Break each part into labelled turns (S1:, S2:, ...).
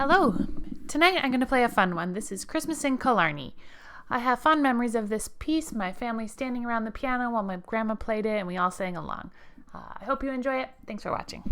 S1: Hello! Tonight I'm going to play a fun one. This is Christmas in Killarney. I have fond memories of this piece, my family standing around the piano while my grandma played it and we all sang along. I hope you enjoy it. Thanks for watching.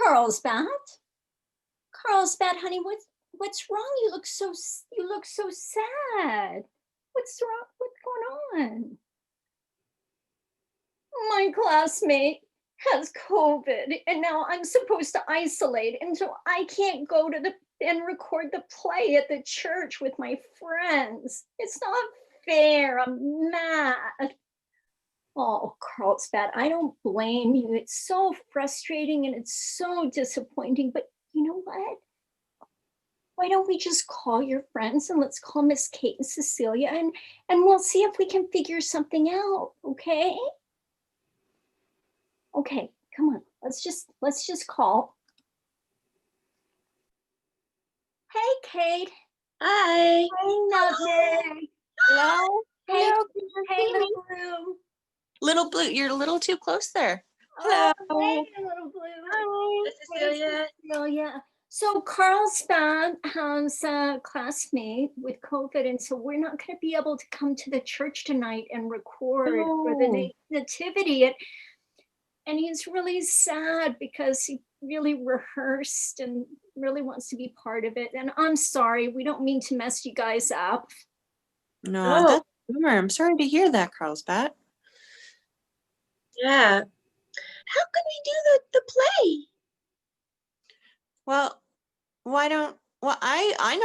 S2: Carlsbat, Carlsbat, honey, what's wrong? You look so sad. What's wrong? What's going on? My classmate has COVID, and now I'm supposed to isolate, and so I can't go to the and record the play at the church with my friends. It's not fair. I'm mad. Oh, Carlsbat, I don't blame you. It's so frustrating and it's so disappointing. But you know what? Why don't we just call your friends and let's call Miss Kate and Cecilia and we'll see if we can figure something out, okay? Okay, come on. Let's just call. Hey, Kate.
S3: Hi.
S2: Hey, Nutmeg.
S3: Hello.
S2: Hey,
S3: Hello. Can you
S2: hey,
S3: see me?
S2: little blue.
S3: Little Blue, you're a little too close there.
S2: Oh,
S3: Hello.
S2: hey, little blue.
S3: Hi.
S2: Hey, Cecilia. So Carlsbat has a classmate with COVID, and so we're not going to be able to come to the church tonight and record for the
S3: Oh,
S2: nativity. And he's really sad because he really rehearsed and really wants to be part of it. And I'm sorry, we don't mean to mess you guys up.
S3: no, that's a bummer. I'm sorry to hear that, Carlsbat.
S4: Yeah. How can we do the play?
S3: Well, I know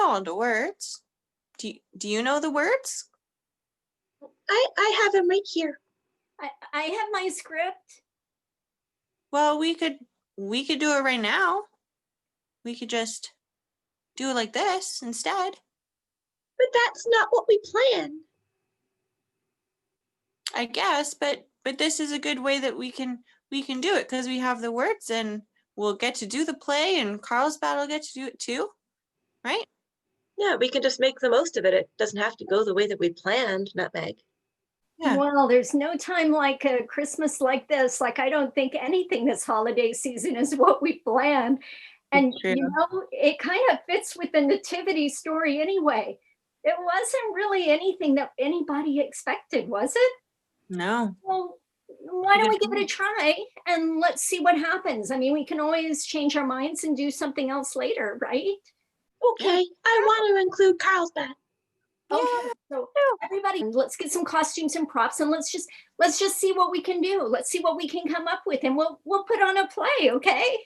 S3: all the words. Do you know the words?
S4: I have him right here.
S2: I have my script.
S3: Well, we could do it right now. We could just do it like this instead.
S4: But that's not what we planned.
S3: I guess, but this is a good way that we can do it because we have the words and we'll get to do the play and Carlsbat will get to do it too, right?
S4: Yeah, we can just make the most of it. It doesn't have to go the way that we planned, Nutmeg.
S3: Yeah.
S2: Well, there's no time like a Christmas like this. Like, I don't think anything this holiday season is what we planned. And,
S3: True.
S2: you know, it kind of fits with the nativity story anyway. It wasn't really anything that anybody expected, was it?
S3: No.
S2: Well, why don't we give it a try and let's see what happens? I mean, we can always change our minds and do something else later, right?
S4: Okay, I want to include Carlsbat.
S2: Okay, so everybody, let's get some costumes and props and let's just see what we can do. Let's see what we can come up with and we'll put on a play, okay?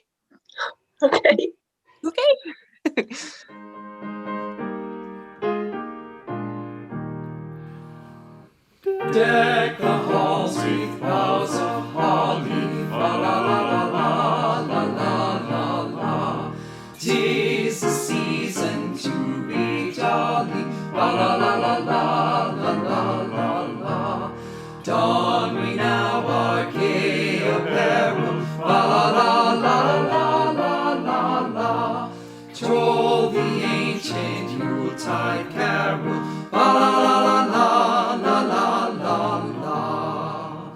S4: Okay.
S3: Okay.
S5: Deck the halls with boughs of holly, fa la la la la la la la la. 'Tis the season to be jolly, fa la la la la la la la la. Don we now our gay apparel, fa la la la la la la la. Troll the ancient Yuletide carol, fa la la la la la la la la.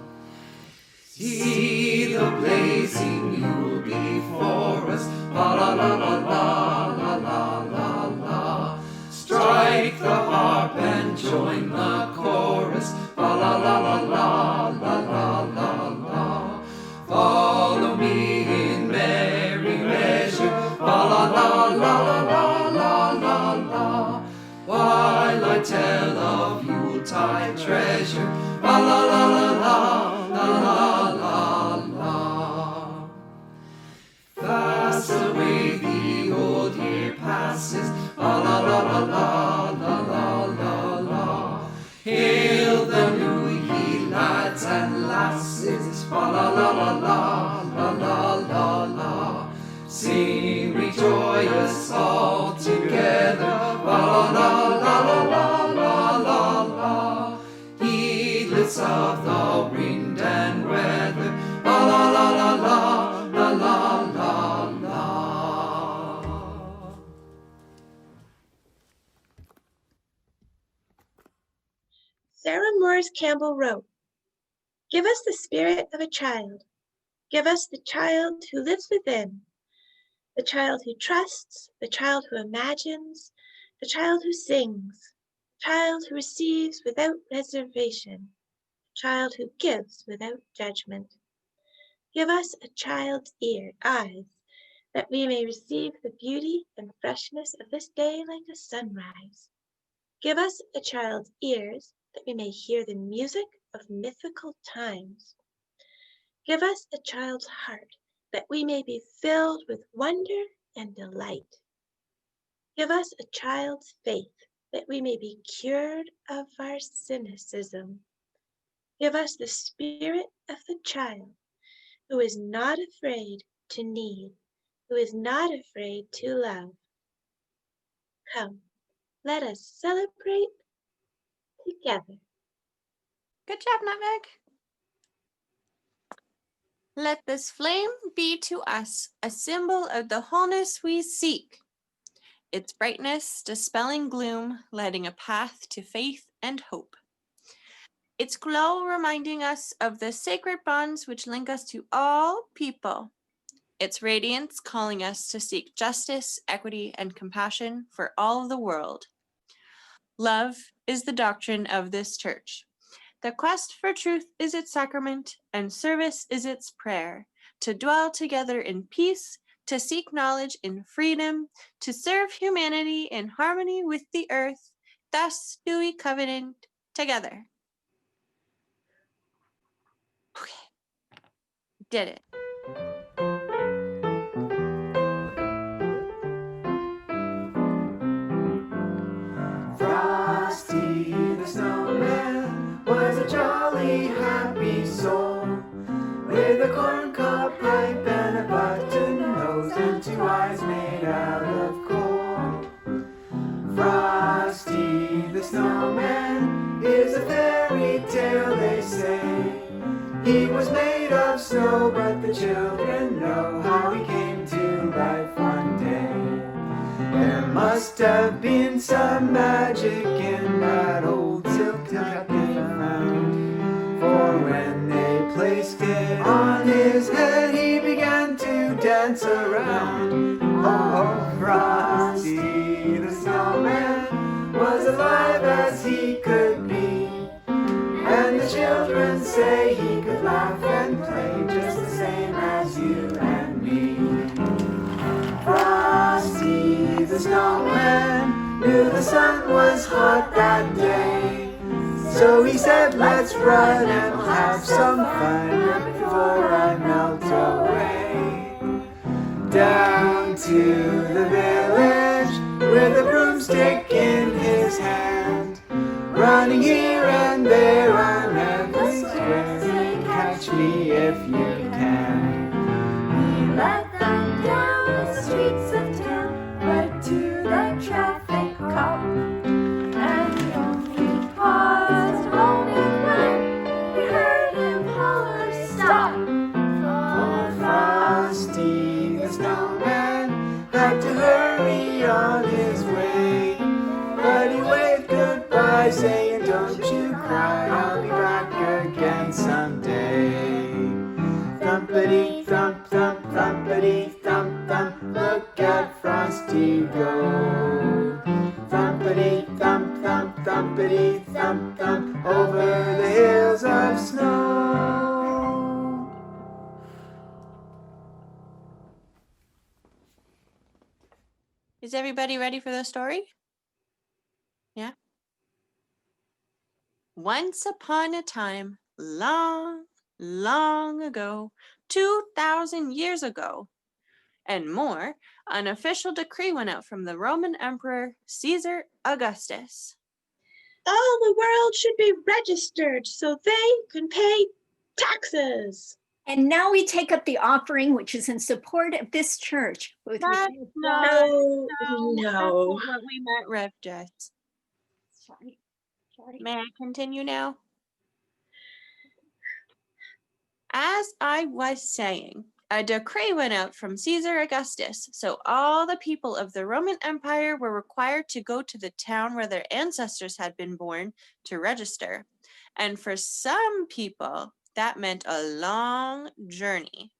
S5: See the blazing Yule before us, fa la la la la la la la la. Strike the harp and join the chorus, fa la la la la la la la la. Follow me in merry measure, fa la la la la la la la. While I tell of Yuletide treasure, fa la la la la la la la. Fast away the old year passes, fa la la la la la la la la. Hail the new ye lads and lasses, fa la la la la la la la la. Sing, rejoice all together, fa la la la la la la la la. Heedless of the wind and weather, fa la la la la la la la la.
S4: Sarah Morris Campbell wrote, "Give us the spirit of a child. Give us the child who lives within, the child who trusts, the child who imagines, the child who sings, the child who receives without reservation, the child who gives without judgment. Give us a child's eyes, that we may receive the beauty and freshness of this day like a sunrise. Give us a child's ears, that we may hear the music of mythical times. Give us a child's heart, that we may be filled with wonder and delight. Give us a child's faith, that we may be cured of our cynicism. Give us the spirit of the child who is not afraid to need, who is not afraid to love. Come, let us celebrate together.
S3: Good job, Nutmeg. Let this flame be to us a symbol of the wholeness we seek, its brightness dispelling gloom, lighting a path to faith and hope. Its glow reminding us of the sacred bonds which link us to all people. Its radiance calling us to seek justice, equity, and compassion for all the world. Love is the doctrine of this church. The quest for truth is its sacrament, and service is its prayer, to dwell together in peace, to seek knowledge in freedom, to serve humanity in harmony with the earth. Thus do we covenant together. Okay, did it.
S5: Frosty the snowman was a jolly, happy soul, with a corncob pipe and a button nose and 2 eyes made out of coal. Frosty the snowman is a fairy tale, they say. He was made of snow, but the children know how he came to life one day. There must have been some magic in that old silk cap they found, for when they placed it on his head, he began to dance around. Oh, Frosty the snowman was alive as he could be, and the children say he could laugh and play just the same as you and me. Frosty the snowman knew the sun was hot that day, so he said, let's run and we'll have some fun before I melt away. Down to the village with a broomstick in his hand, running here and there on every square, saying, catch me if you can. He led them down the streets of town, right to the traffic cop, and he only paused a moment when he heard him holler, stop! For Frosty the snowman had to hurry on his way, but he waved goodbye, saying, don't you cry, I'll be back again someday. Thumpity thump thump, thumpity thump thump, look at Frosty go. Thumpity thump thump, thumpity thump thump, over the hills of snow.
S3: Is everybody ready for the story? Yeah? Once upon a time, long, long ago, 2,000 years ago, and more, an official decree went out from the Roman Emperor Caesar Augustus.
S4: All the world should be registered so they can pay taxes.
S2: And now we take up the offering, which is in support of this church. With
S3: That's
S4: No.
S3: That's not what we meant, Rev Jess.
S2: Sorry.
S3: May I continue now? As I was saying, a decree went out from Caesar Augustus, so all the people of the Roman Empire were required to go to the town where their ancestors had been born to register. And for some people, that meant a long journey.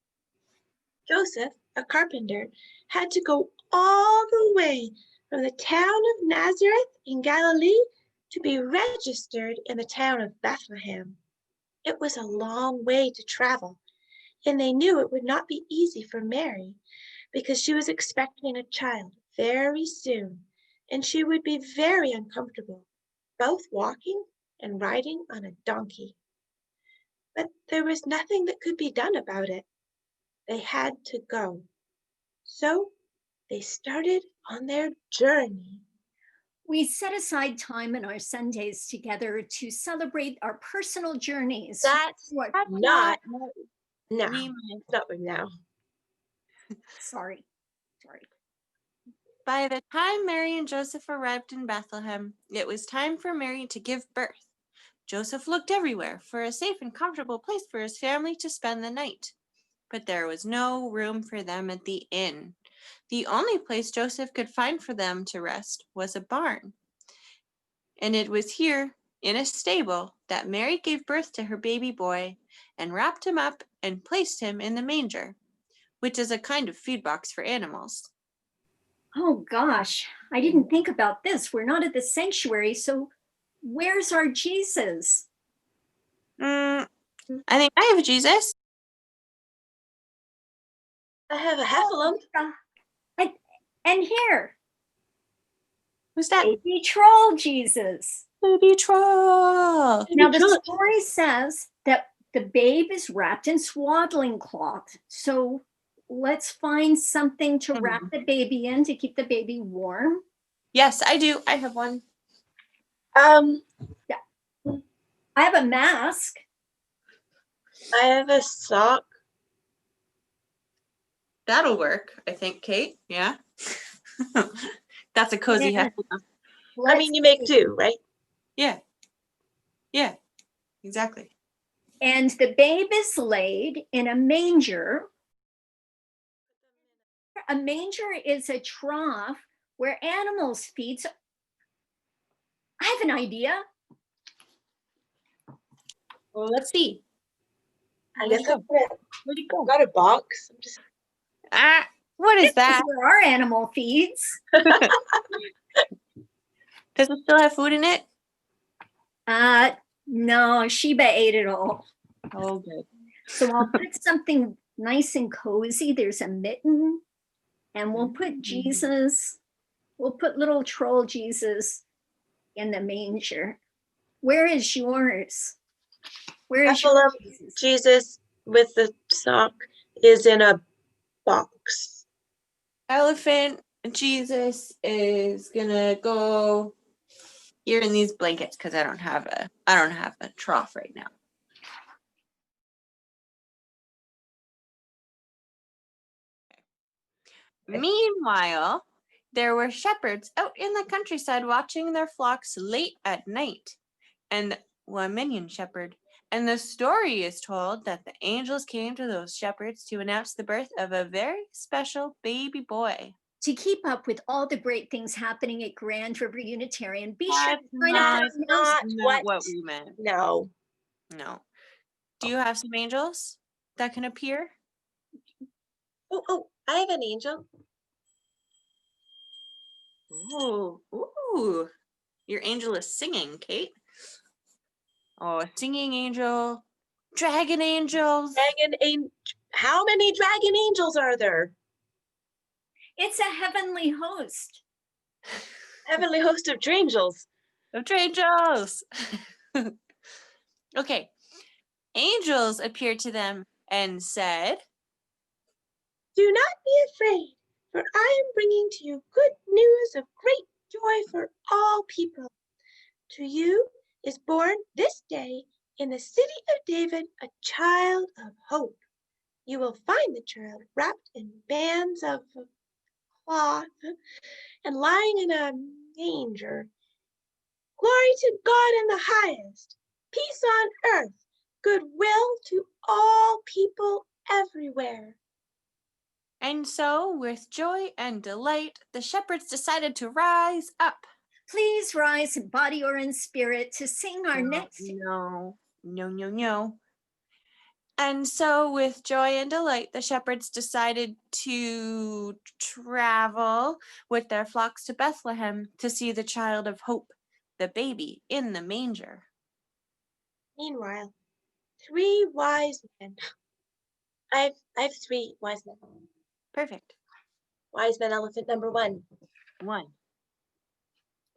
S4: Joseph, a carpenter, had to go all the way from the town of Nazareth in Galilee to be registered in the town of Bethlehem. It was a long way to travel, and they knew it would not be easy for Mary because she was expecting a child very soon, and she would be very uncomfortable, both walking and riding on a donkey. But there was nothing that could be done about it. They had to go. So they started on their journey.
S2: We set aside time in our Sundays together to celebrate our personal journeys.
S4: That's
S2: What?
S4: not now.
S3: We meant.
S4: Not now.
S2: Sorry.
S3: By the time Mary and Joseph arrived in Bethlehem, it was time for Mary to give birth. Joseph looked everywhere for a safe and comfortable place for his family to spend the night, but there was no room for them at the inn. The only place Joseph could find for them to rest was a barn, and it was here, in a stable, that Mary gave birth to her baby boy and wrapped him up and placed him in the manger, which is a kind of feed box for animals.
S2: Oh gosh, I didn't think about this. We're not at the sanctuary, so where's our Jesus?
S3: I think I have a Jesus.
S4: I have a heffalump.
S2: And here,
S3: Who's that?
S2: baby troll Jesus.
S3: Baby troll.
S2: Now the story says that the babe is wrapped in swaddling cloth. So let's find something to wrap the baby in to keep the baby warm.
S3: Yes, I do. I have one.
S2: I have a mask.
S4: I have a sock.
S3: That'll work, I think, Kate. Yeah. That's a cozy
S2: Yeah.
S3: heffalump.
S4: I mean, you make two, right?
S3: Yeah. Yeah, exactly.
S2: And the babe is laid in a manger. A manger is a trough where animals feed. So I have an idea.
S3: Well, let's see.
S4: I guess
S3: go?
S4: Where'd he go? Got a box. I'm just...
S3: What is
S2: This
S3: that?
S2: is where our animal feeds.
S3: Does it still have food in it?
S2: No, Sheba ate it all.
S3: Oh, good.
S2: So I'll put something nice and cozy. There's a mitten, and we'll put Jesus. We'll put little troll Jesus in the manger. Where is yours? Where is your
S4: Heffalump
S2: Jesus?
S4: Jesus with the sock is in a box.
S3: Elephant Jesus is gonna go here in these blankets because I don't have a trough right now. Meanwhile, there were shepherds out in the countryside watching their flocks late at night, and one minion shepherd. And the story is told that the angels came to those shepherds to announce the birth of a very special baby boy.
S2: To keep up with all the great things happening at Grand River Unitarian, be sure
S3: That's
S2: to sign up for
S3: not
S2: our
S3: what we meant.
S4: No.
S3: No. Do you have some angels that can appear?
S4: Oh, I have an angel.
S3: Ooh. Your angel is singing, Kate. Oh, a singing angel. Dragon angels.
S4: How many dragon angels are there?
S2: It's a heavenly host.
S4: Heavenly host of drangels.
S3: Of angels. Okay. Angels appeared to them and said,
S4: Do not be afraid, for I am bringing to you good news of great joy for all people. To you is born this day in the city of David a child of hope. You will find the child wrapped in bands of cloth and lying in a manger. Glory to God in the highest, peace on earth, goodwill to all people everywhere.
S3: and so with joy and delight, the shepherds decided to rise up.
S2: Please rise in body or in spirit to sing our next.
S3: No. And so with joy and delight, the shepherds decided to travel with their flocks to Bethlehem to see the child of hope, the baby in the manger.
S4: Meanwhile, 3 wise men. I have 3 wise men.
S3: Perfect.
S4: Wise man elephant number 1.
S3: 1,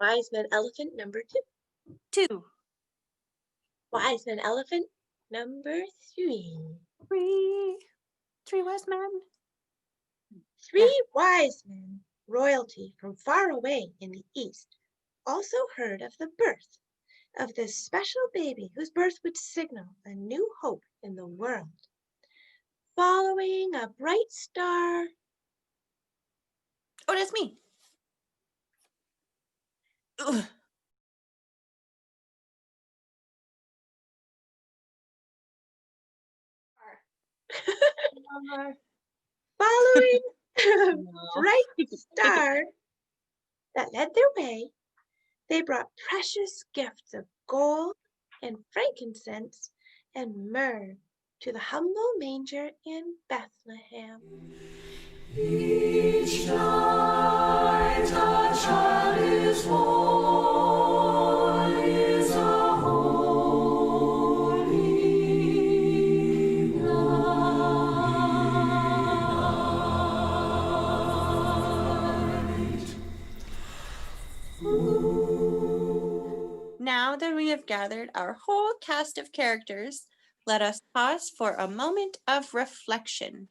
S4: Wise man elephant number 2.
S3: 2,
S4: Wise man elephant number 3.
S3: 3 wise men.
S4: 3 wise men, royalty from far away in the east, also heard of the birth of this special baby whose birth would signal a new hope in the world. Following a bright star.
S3: Oh, that's me. Ugh.
S4: Following a bright star that led their way, they brought precious gifts of gold and frankincense and myrrh to the humble manger in Bethlehem.
S5: Each night a child is born, is a holy night.
S3: Now that we have gathered our whole cast of characters, let us pause for a moment of reflection.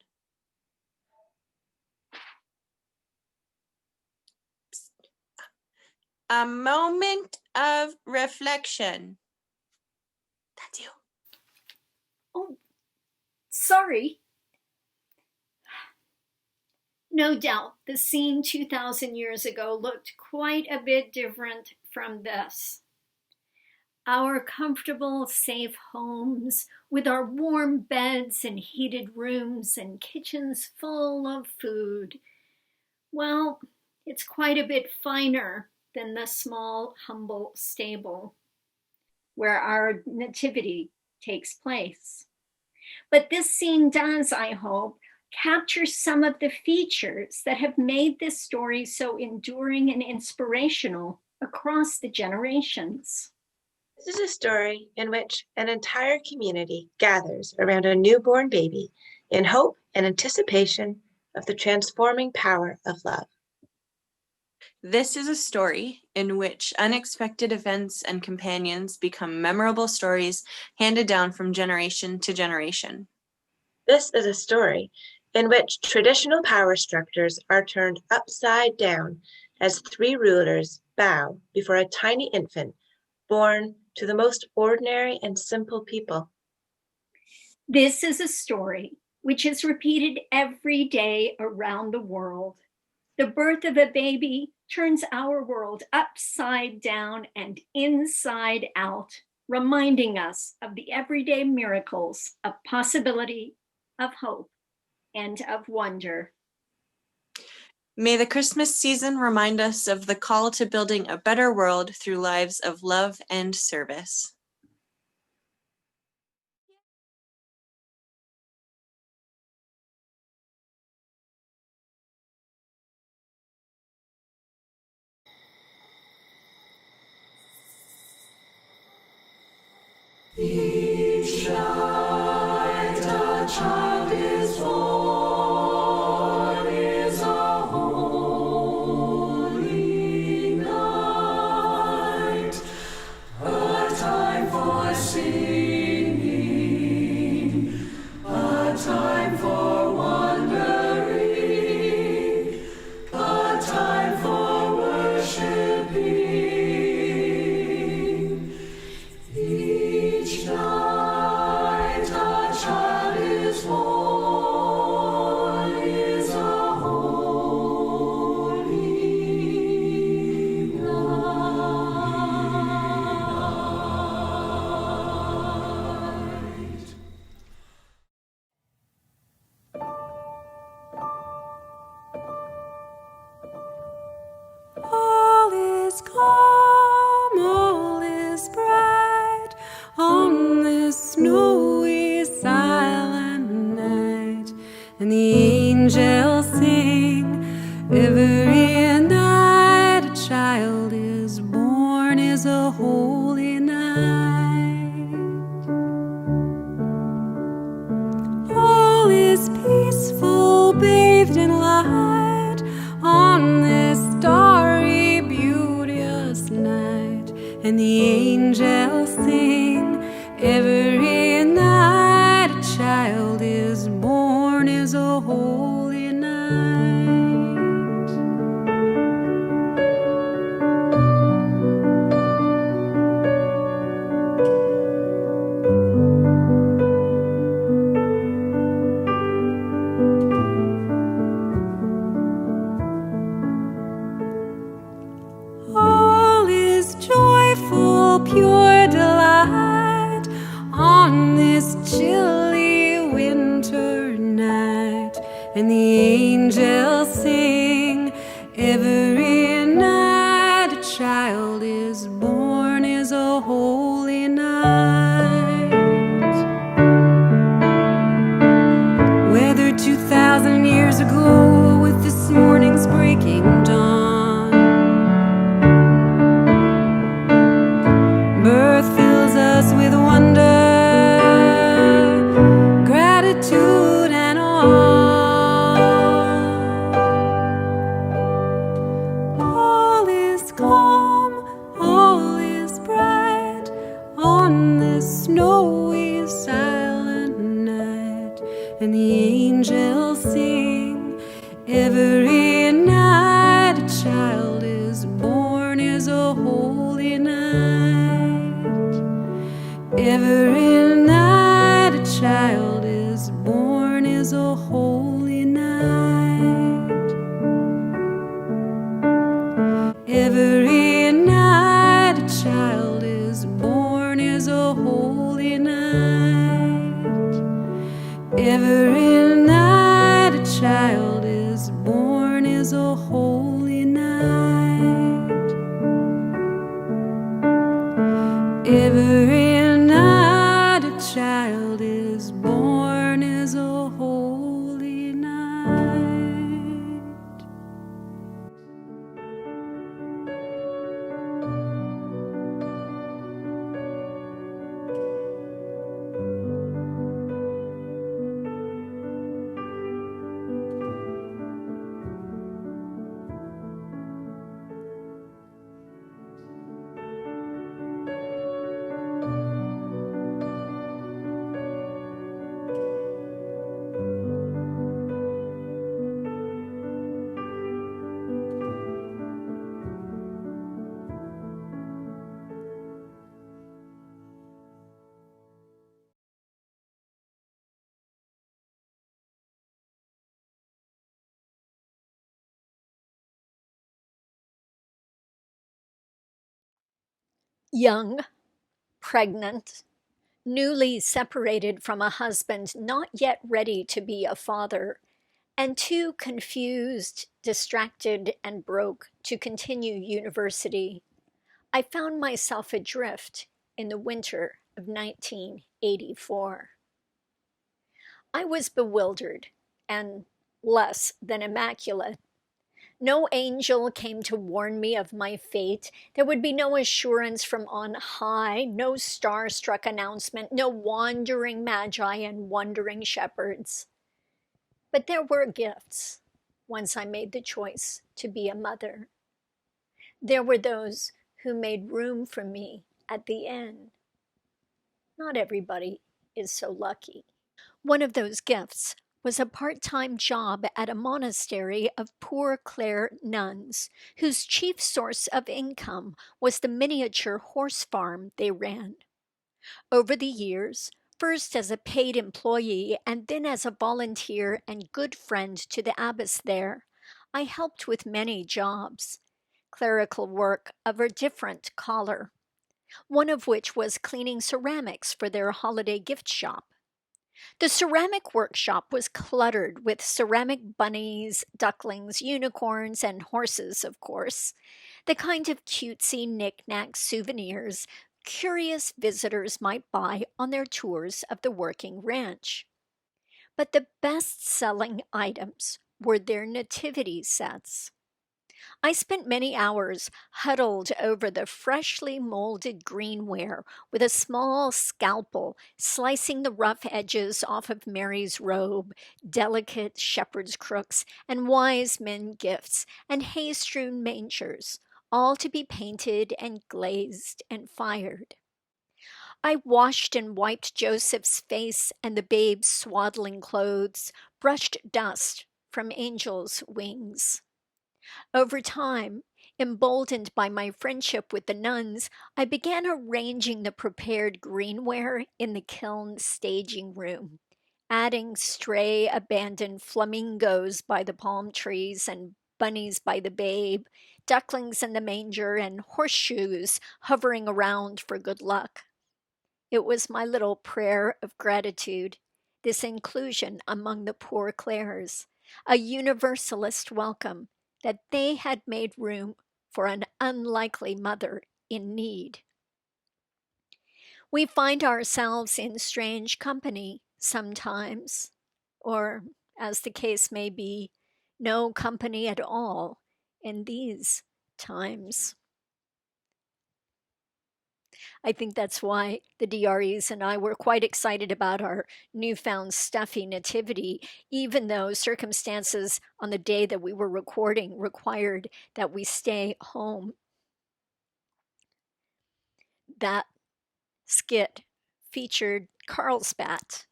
S3: A moment of reflection. That's you.
S2: Oh, sorry. No doubt the scene 2,000 years ago looked quite a bit different from this. Our comfortable, safe homes with our warm beds and heated rooms and kitchens full of food. Well, it's quite a bit finer than the small, humble stable where our nativity takes place. But this scene does, I hope, capture some of the features that have made this story so enduring and inspirational across the generations.
S4: This is a story in which an entire community gathers around a newborn baby in hope and anticipation of the transforming power of love.
S3: This is a story in which unexpected events and companions become memorable stories handed down from generation to generation.
S4: This is a story in which traditional power structures are turned upside down as three rulers bow before a tiny infant born to the most ordinary and simple people.
S2: This is a story which is repeated every day around the world. The birth of a baby turns our world upside down and inside out, reminding us of the everyday miracles of possibility, of hope, and of wonder.
S3: May the Christmas season remind us of the call to building a better world through lives of love and service.
S5: Each night a child is born, is a holy night, a time for singing, a time for wondering, a time for worshiping. Each night a child is born, is a holy night. All is calm, all is bright on this snowy, silent night, and the angels sing every night. A child is born, is a holy night. All is peaceful, bathed in light on this starry, beauteous night, and the angels sing every night. A child is born, is a holy night.
S6: and the angels sing. Every night a child is born is a holy night. Whether 2,000 years ago with this morning's breaking dawn, birth fills us with wonder, gratitude and awe. All is calm, all is bright on this snowy silent night, and the angels sing. Every night a child is born is a holy night. Every night a child is born is a holy night. Every night a child is born is a holy night. Every night a child is born is a holy night. Every night a child is born is a holy night.
S2: Young, pregnant, newly separated from a husband not yet ready to be a father, and too confused, distracted, and broke to continue university, I found myself adrift in the winter of 1984. I was bewildered and less than immaculate. No angel came to warn me of my fate. There would be no assurance from on high, no star-struck announcement, no wandering magi and wondering shepherds. But there were gifts once I made the choice to be a mother. There were those who made room for me at the inn. Not everybody is so lucky. One of those gifts was a part-time job at a monastery of Poor Clare nuns, whose chief source of income was the miniature horse farm they ran. Over the years, first as a paid employee and then as a volunteer and good friend to the abbess there, I helped with many jobs, clerical work of a different color, one of which was cleaning ceramics for their holiday gift shop. The ceramic workshop was cluttered with ceramic bunnies, ducklings, unicorns, and horses, of course, the kind of cutesy knick-knack souvenirs curious visitors might buy on their tours of the working ranch. But the best-selling items were their nativity sets. I spent many hours huddled over the freshly molded greenware with a small scalpel, slicing the rough edges off of Mary's robe, delicate shepherd's crooks, and wise men gifts, and hay-strewn mangers, all to be painted and glazed and fired. I washed and wiped Joseph's face and the babe's swaddling clothes, brushed dust from angels' wings. Over time, emboldened by my friendship with the nuns, I began arranging the prepared greenware in the kiln staging room, adding stray abandoned flamingos by the palm trees and bunnies by the babe, ducklings in the manger, and horseshoes hovering around for good luck. It was my little prayer of gratitude, this inclusion among the poor Clares,
S7: a universalist welcome that they had made room for an unlikely mother in need. We find ourselves in strange company sometimes, or, as the case may be, no company at all in these times. I think that's why the DREs and I were quite excited about our newfound stuffy nativity, even though circumstances on the day that we were recording required that we stay home. That skit featured Carlsbat.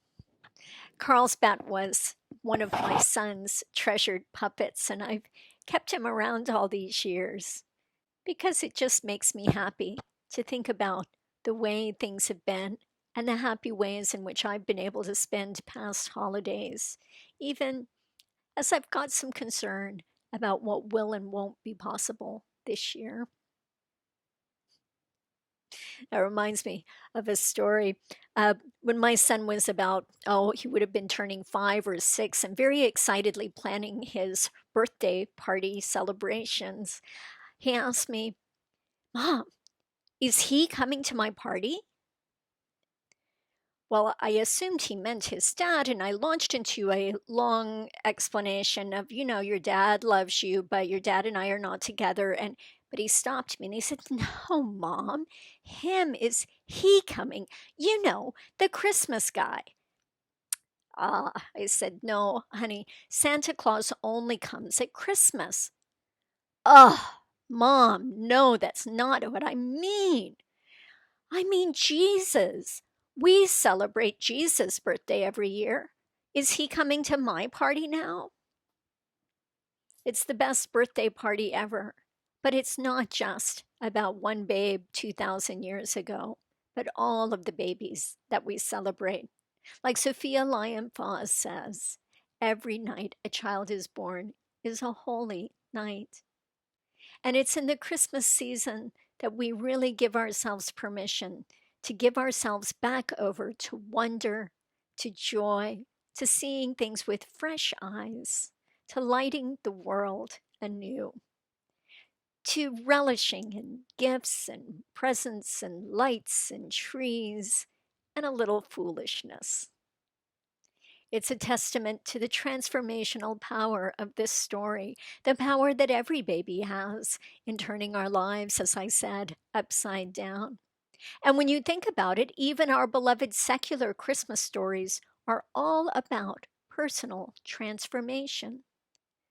S7: Carlsbat was one of my son's treasured puppets, and I've kept him around all these years because it just makes me happy to think about the way things have been and the happy ways in which I've been able to spend past holidays, even as I've got some concern about what will and won't be possible this year. That reminds me of a story. When my son was about, he would have been turning 5 or 6 and very excitedly planning his birthday party celebrations, he asked me, "Mom, is he coming to my party?" Well, I assumed he meant his dad, and I launched into a long explanation of, your dad loves you, but your dad and I are not together. But he stopped me and he said, "No, Mom, is he coming? The Christmas guy." I said, "No, honey, Santa Claus only comes at Christmas." "Oh, Mom, no, that's not what I mean. I mean Jesus. We celebrate Jesus' birthday every year. Is he coming to my party now?" It's the best birthday party ever, but it's not just about one babe 2,000 years ago, but all of the babies that we celebrate. Like Sophia Lyon Fahs says, every night a child is born is a holy night. And it's in the Christmas season that we really give ourselves permission to give ourselves back over to wonder, to joy, to seeing things with fresh eyes, to lighting the world anew, to relishing in gifts and presents and lights and trees and a little foolishness. It's a testament to the transformational power of this story, the power that every baby has in turning our lives, as I said, upside down. And when you think about it, even our beloved secular Christmas stories are all about personal transformation.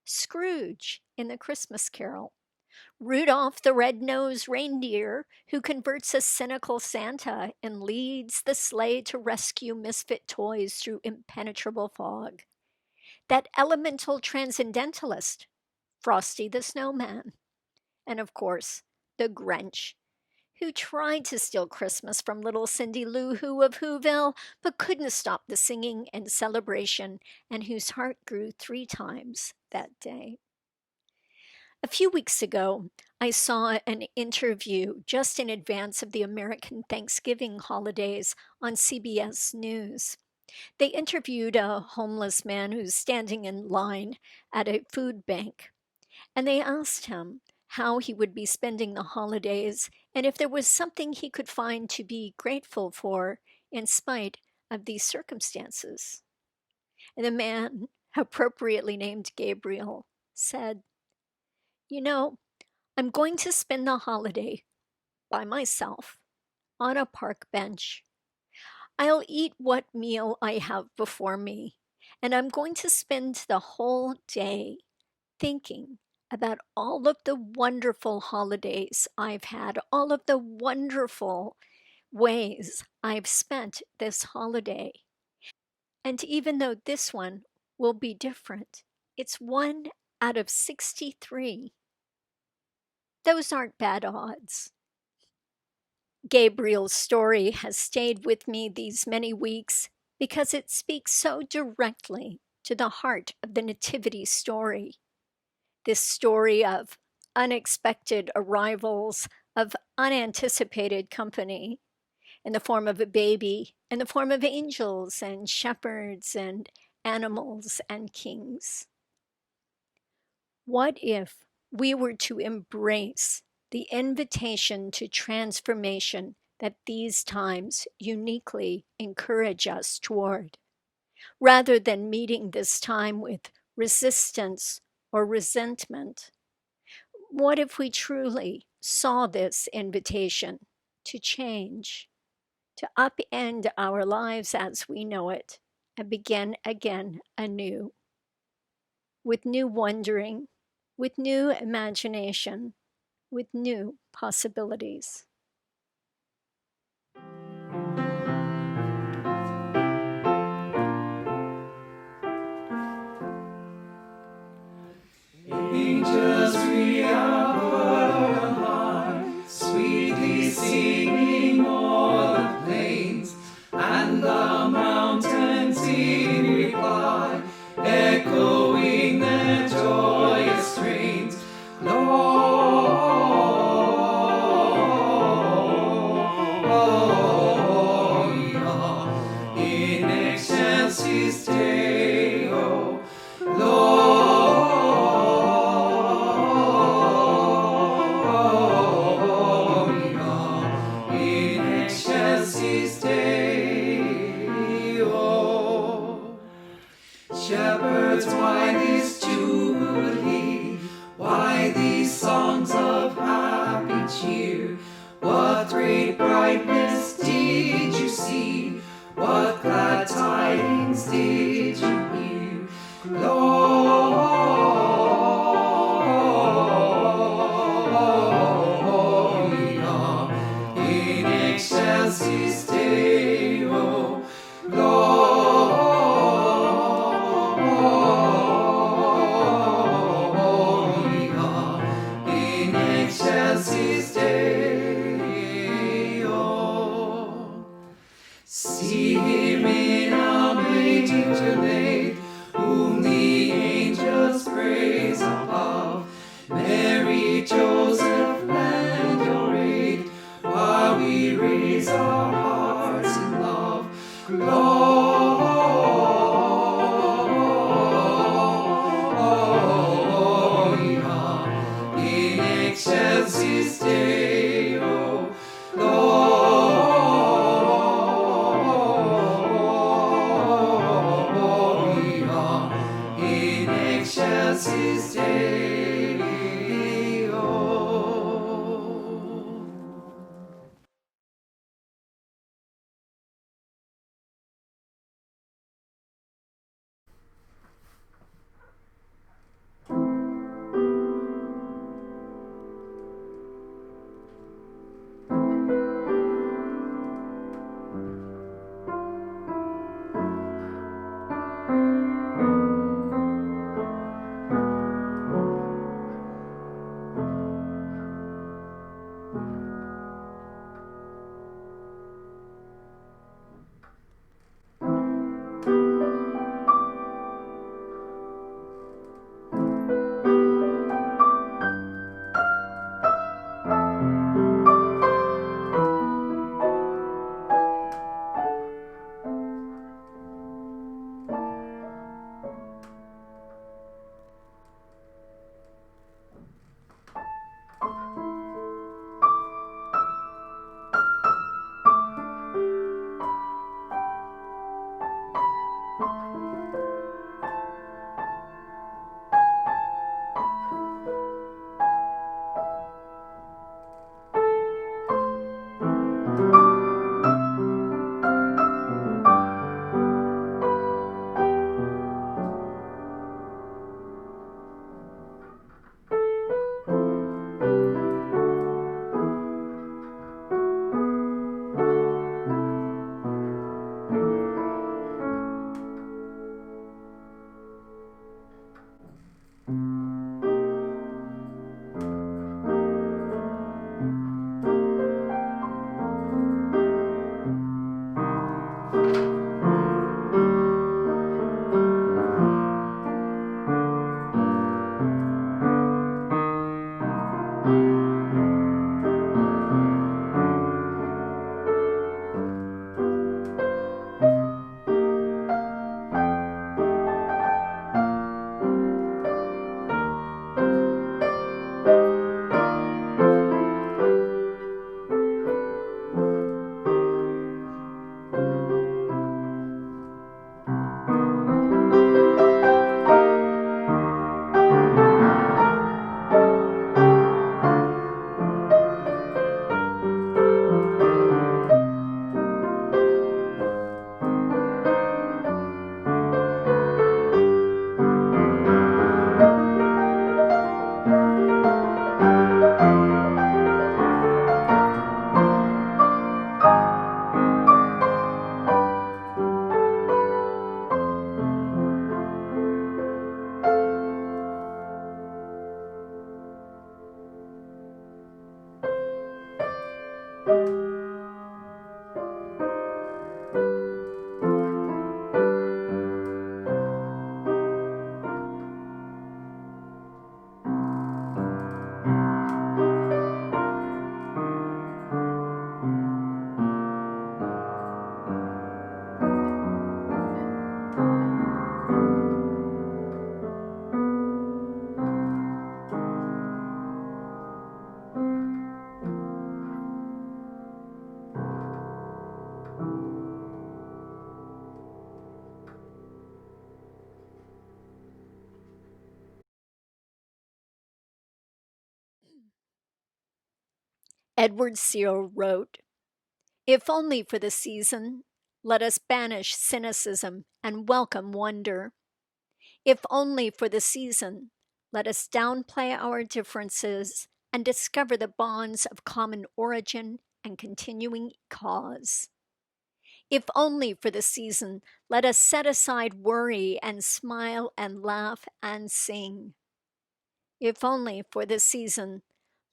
S7: Scrooge in The Christmas Carol, Rudolph the Red-Nosed Reindeer, who converts a cynical Santa and leads the sleigh to rescue misfit toys through impenetrable fog. That elemental transcendentalist, Frosty the Snowman. And of course, the Grinch, who tried to steal Christmas from little Cindy Lou Who of Whoville, but couldn't stop the singing and celebration, and whose heart grew 3 times that day. A few weeks ago, I saw an interview just in advance of the American Thanksgiving holidays on CBS News. They interviewed a homeless man who's standing in line at a food bank, and they asked him how he would be spending the holidays and if there was something he could find to be grateful for in spite of these circumstances. And the man, appropriately named Gabriel, said, "I'm going to spend the holiday by myself on a park bench. I'll eat what meal I have before me, and I'm going to spend the whole day thinking about all of the wonderful holidays I've had, all of the wonderful ways I've spent this holiday. And even though this one will be different, it's 1 out of 63. Those aren't bad odds." Gabriel's story has stayed with me these many weeks because it speaks so directly to the heart of the Nativity story. This story of unexpected arrivals, of unanticipated company, in the form of a baby, in the form of angels and shepherds and animals and kings. What if we were to embrace the invitation to transformation that these times uniquely encourage us toward, rather than meeting this time with resistance or resentment? What if we truly saw this invitation to change, to upend our lives as we know it, and begin again anew, with new wondering, with new imagination, with new possibilities?
S5: Angels we are heard on high, sweetly singing o'er the plains, and the mountains in reply, echoing their joyous strains. Gloria in excelsis Deo. In excelsis Deo. Shepherds, why this jubilee? Why these songs of happy cheer? What great brightness did you see? What glad tidings did you hear? Gloria in excelsis Deo. Gloria in excelsis Deo. See him in a manger laid, whom the angels praise above. Mary, Joseph, lend your aid, while we raise our hearts in love. Gloria in excelsis Deo. Gloria in excelsis Deo.
S7: Edward Searle wrote, "If only for the season, let us banish cynicism and welcome wonder. If only for the season, let us downplay our differences and discover the bonds of common origin and continuing cause. If only for the season, let us set aside worry and smile and laugh and sing. If only for the season,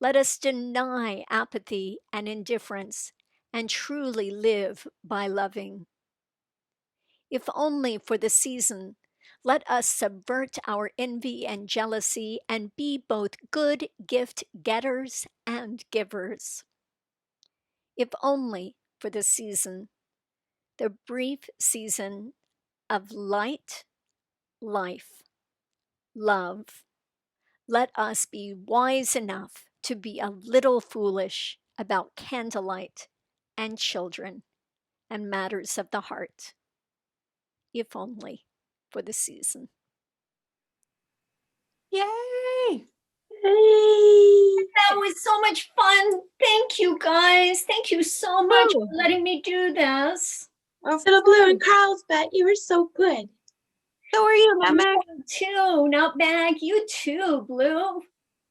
S7: let us deny apathy and indifference and truly live by loving. If only for the season, let us subvert our envy and jealousy and be both good gift getters and givers. If only for the season, the brief season of light, life, love, let us be wise enough to be a little foolish about candlelight and children and matters of the heart. If only for the season."
S3: Yay!
S2: That was so much fun. Thank you, guys. Thank you so much for letting me do this.
S4: Little Blue and Carlsbat, you were so good.
S3: So are you, Nutmeg?
S2: You too, Nutmeg. You too, Blue.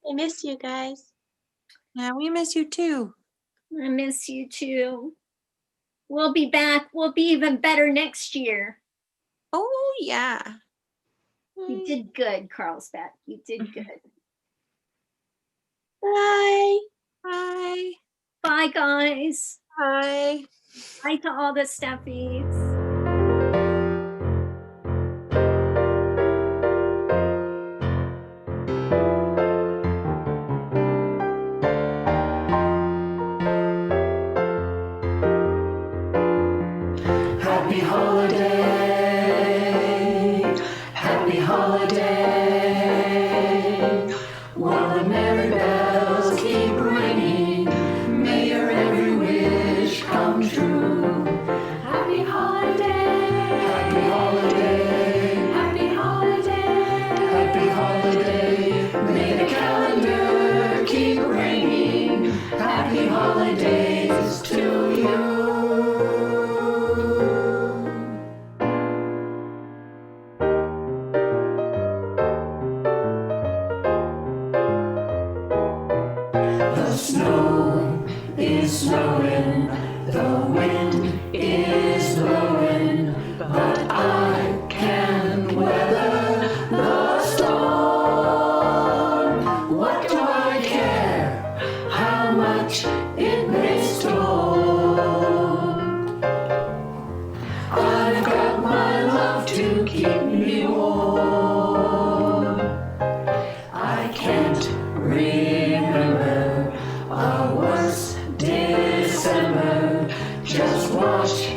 S4: I miss you guys.
S3: Yeah, we miss you too.
S2: I miss you too. We'll be back. We'll be even better next year.
S3: Oh, yeah.
S2: You did good, Carlsbat. You did good.
S4: Bye.
S3: Bye.
S2: Bye, guys.
S3: Bye.
S2: Bye to all the stuffies.
S5: Happy holiday, happy holiday. While the merry bells keep ringing, may your every wish come true. Happy holiday, happy holiday, happy holiday, happy holiday. May the calendar keep ringing. Happy holidays to you. The snow is snowing, the wind is blowing, but I can weather the storm. What do I care how much it may storm? I've got my love to keep me warm. I can't remember a worse December. Just watch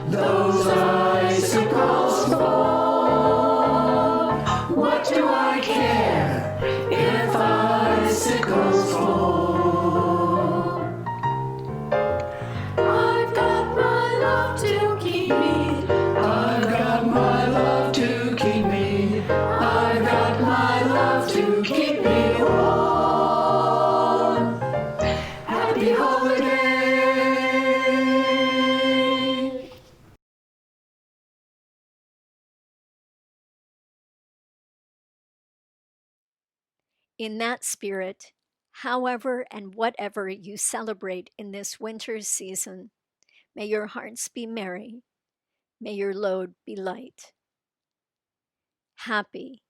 S5: those icicles fall. What do I care if icicles fall? I've got my love to keep me. I've got my love to keep me. I've got my love to keep me warm. Happy holiday.
S7: In that spirit, however and whatever you celebrate in this winter season, may your hearts be merry, may your load be light. Happy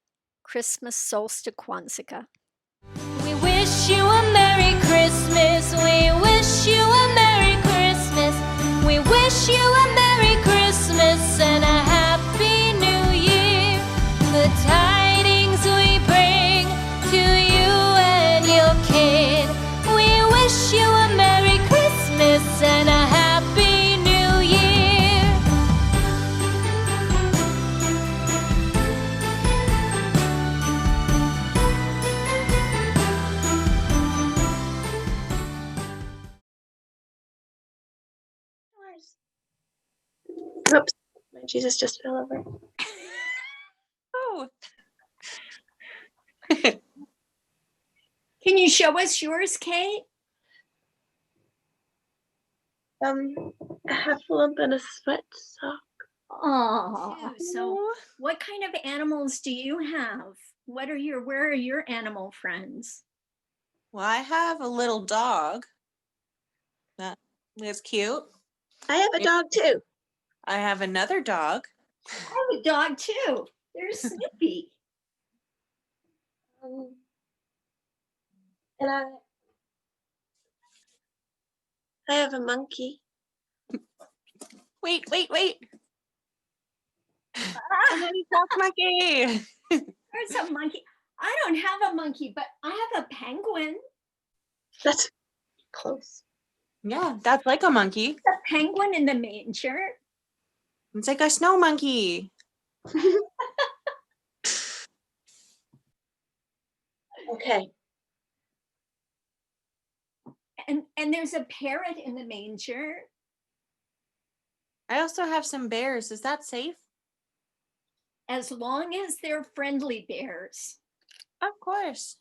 S7: Christmas Solstice Kwanzaa.
S8: We wish you a Merry Christmas. We wish you a Merry Christmas. We wish you a Merry Christmas and a Happy New Year. The tidings we bring to you and your kid. We wish you a Merry Christmas and a Happy New Year.
S4: Oops, my Jesus just fell over.
S3: Oh,
S2: Can you show us yours, Kate?
S4: A heffalump and a sweat sock.
S2: Oh, so
S3: Aw.
S2: what kind of animals do you have? Where are your animal friends?
S3: Well, I have a little dog. That is cute.
S4: I have a dog too.
S3: I have another dog.
S2: I have a dog too. There's Snippy.
S4: And I have a monkey.
S3: Wait.
S2: Ah,
S3: Honey, talk monkey.
S2: there's a monkey. I don't have a monkey, but I have a penguin.
S4: That's close.
S3: Yeah, that's like a monkey.
S2: The penguin in the manger.
S3: It's like a snow monkey.
S4: Okay.
S2: And there's a parrot in the manger.
S3: I also have some bears. Is that safe?
S2: As long as they're friendly bears.
S3: Of course.